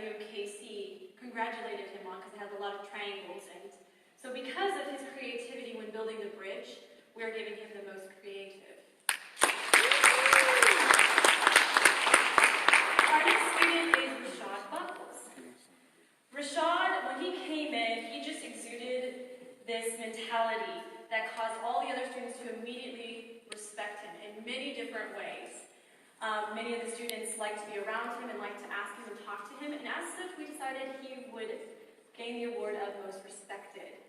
WKC congratulated him on because it has a lot of triangles. And so because of his creativity when building the bridge, we are giving him the most creative. Our next student is Rashad Buckles. Rashad, when he came in, he just exuded this mentality that caused all the other students to immediately respect him in many different ways. Many of the students liked to be around him and liked to ask him and talk to him, and as such, we decided he would gain the award of Most Respected.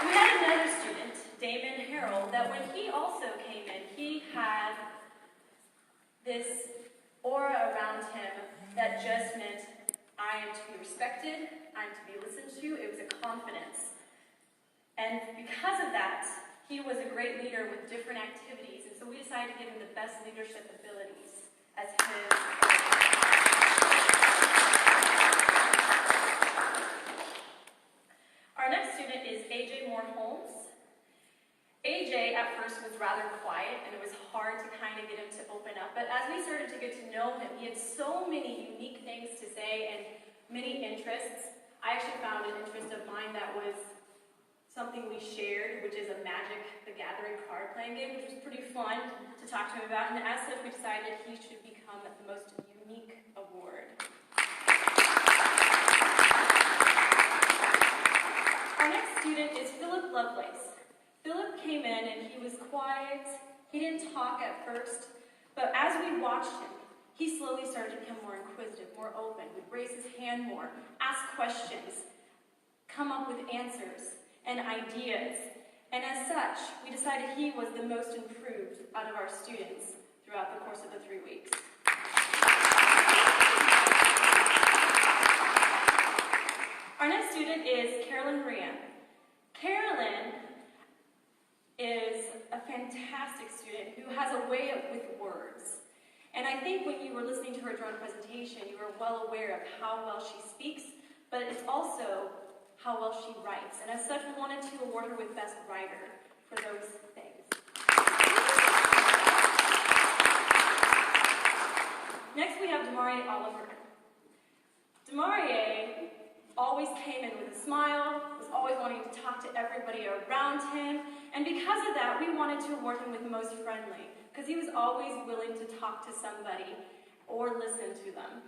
We had another student, Damon Harrell, that when he also came in, he had this aura around him that just meant, I am to be respected, I am to be listened to. It was a confidence. And because of that, he was a great leader with different activities, and so we decided to give him the best leadership abilities as his. Our next student is AJ Moore Holmes. AJ at first was rather quiet, and it was hard to kind of get him to open up, but as we started to get to know him, he had so many unique things to say and many interests. I actually found an interest of mine that was something we shared, which is a Magic the Gathering card playing game, which was pretty fun to talk to him about, and as such we decided he should become the most unique award. Our next student is Philip Lovelace. Philip came in and he was quiet, he didn't talk at first, but as we watched him, he slowly started to become more inquisitive, more open, would raise his hand more, ask questions, come up with answers and ideas. And as such, we decided he was the most improved out of our students throughout the course of the 3 weeks. Our next student is Carolyn Rian. Carolyn is a fantastic student who has a way with words. And I think when you were listening to her drone presentation, you were well aware of how well she speaks, but it's also how well she writes. And as such, we wanted to award her with Best Writer for those things. Next, we have Demarie Oliver. Demarie always came in with a smile, was always wanting to talk to everybody around him, and because of that, we wanted to award him with Most Friendly, because he was always willing to talk to somebody or listen to them.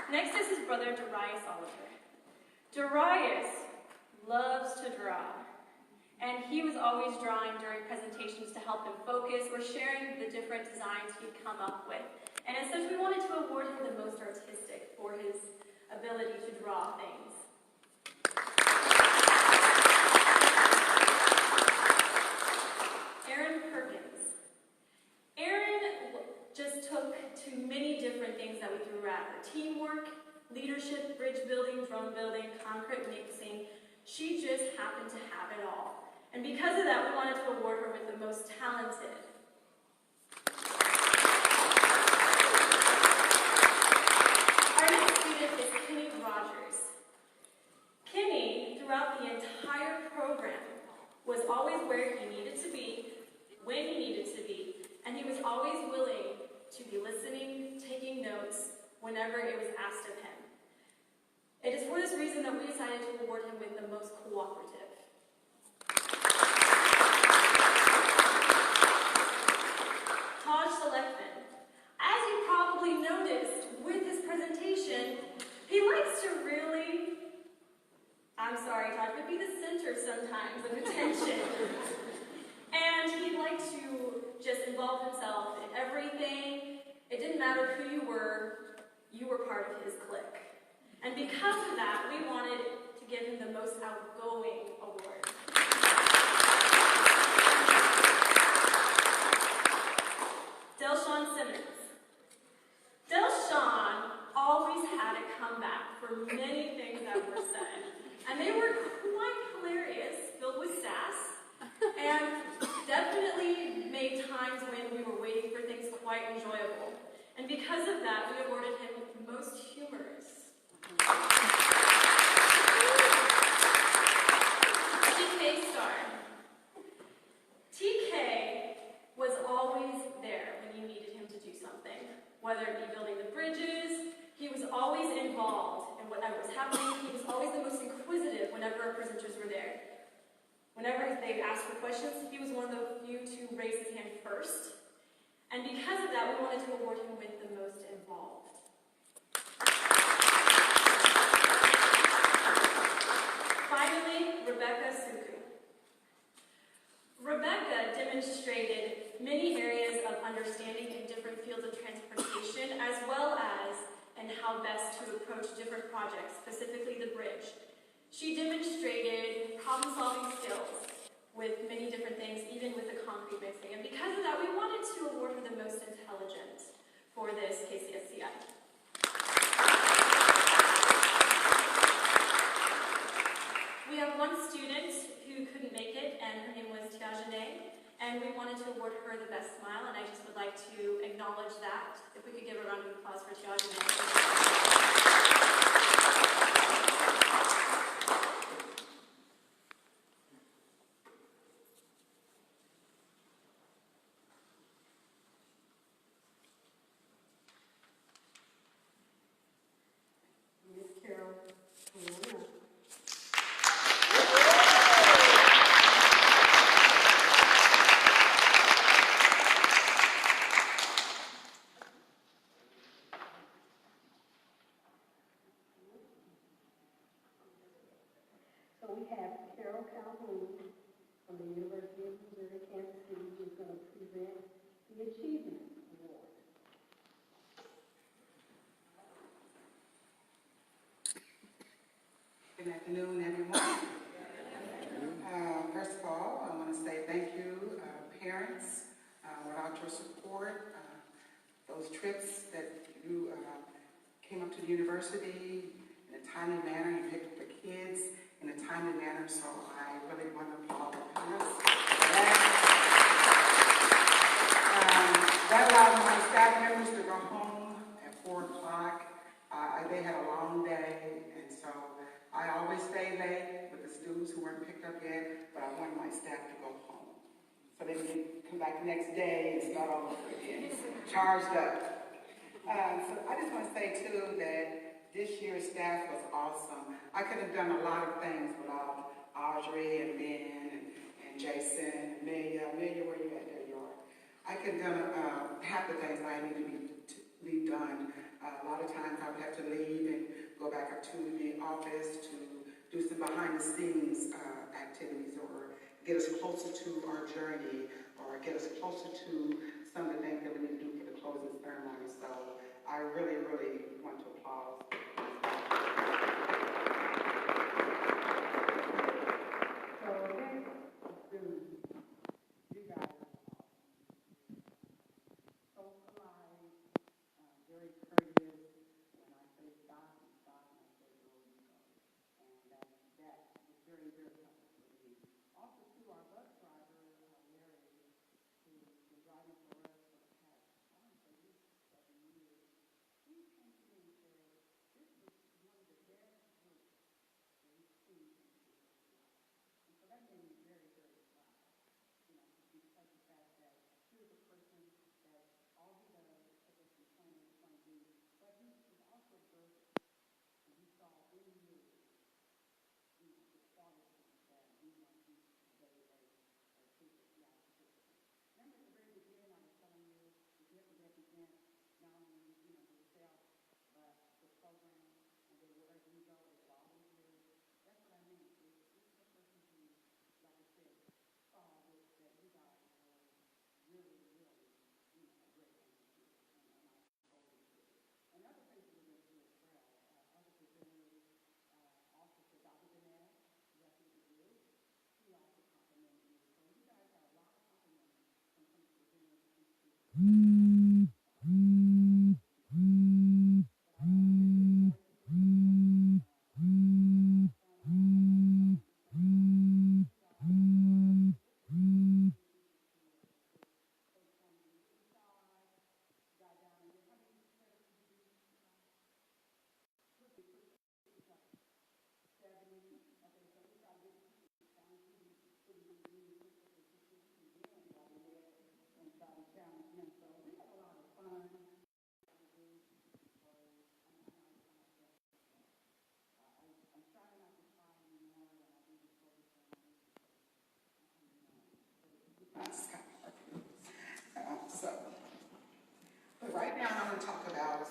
Next is his brother, Darius Oliver. Darius loves to draw, and he was always drawing during presentations to help him focus or sharing the different designs he'd come up with. And as such, we wanted to award him the most artistic for his ability to draw things. Aaron Perkins. Aaron just took to many different things that we threw at her. Teamwork, leadership, bridge building, drum building, concrete mixing. She just happened to have it all. And because of that, we wanted to award her with the most talented. Our next student is Kenny Rogers. Kenny, throughout the entire program, was always where he needed to be, when he needed to be, and he was always willing to be listening, taking notes, whenever it was asked of him. It is for this reason that we decided to award him with the most cooperative. Taj Selectman. As you probably noticed with his presentation, he likes to really, I'm sorry, Taj, but be the center sometimes of attention. And he liked to just involve himself in everything. It didn't matter who you were part of his clique. And because of that, we wanted to give him the most outgoing award. Delshawn Simmons. Delshawn always had a comeback for many things that were said. And they were quite hilarious, filled with sass, and definitely made times when we were waiting for things quite enjoyable. And because of that, we awarded him most humorous. TK Star. TK was always there when you needed him to do something. Whether it be building the bridges, he was always involved in whatever was happening. He was always the most inquisitive whenever our presenters were there. Whenever they asked for questions, he was one of the few to raise his hand first. And because of that, we wanted to award him with the most involved. Finally, Rebecca Suku. Rebecca demonstrated many areas of understanding in different fields of transportation, as well as in how best to approach different projects, specifically the bridge. She demonstrated problem-solving skills with many different things, even with the concrete mixing. And because of that, we wanted to award her the most intelligent for this KCSCI. We have one student who couldn't make it, and her name was Tiajane, and we wanted to award her the best smile, and I just would like to acknowledge that. If we could give a round of applause for Tiajane. So we have Carol Calhoun from the University of Missouri, Kansas City, who's going to present the Achievement Award. Good afternoon, everyone. First of all, I want to say thank you, parents. Without your support, those trips that you came up to the university in a timely manner, you picked up the kids in a timely manner, so I really want to applaud the parents for that. That allowed my staff members to go home at 4 o'clock. They had a long day, and so I always stay late with the students who weren't picked up yet, but I wanted my staff to go home so they can come back the next day and start all over again, charged up. So I just want to say, too, that this year's staff was awesome. I could have done a lot of things without Audrey and Ben and Jason and Amelia. Amelia, where you at? There you are. I could have done half the things I needed to be done. A lot of times I would have to leave and go back up to the office to do some behind-the-scenes activities or get us closer to our journey or get us closer to some of the things that we need to do for the closing ceremony. So I really, really want to applaud. So next, you guys so polite, very courteous. When I say stop, you stop, and I say go, you go. And that was very, very helpful for me. Also, too, our bus driver, Larry, who's been driving for us for the past, I want to say, at least 7 years, he came to me and said, this was one of the best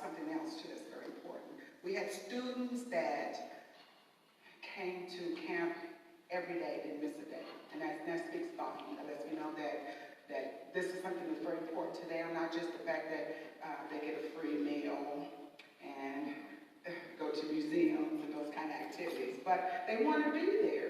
something else too that's very important. We had students that came to camp every day, didn't miss a day. And that speaks volumes. That lets me know that this is something that's very important to them, not just the fact that they get a free meal and go to museums and those kind of activities, but they want to be there.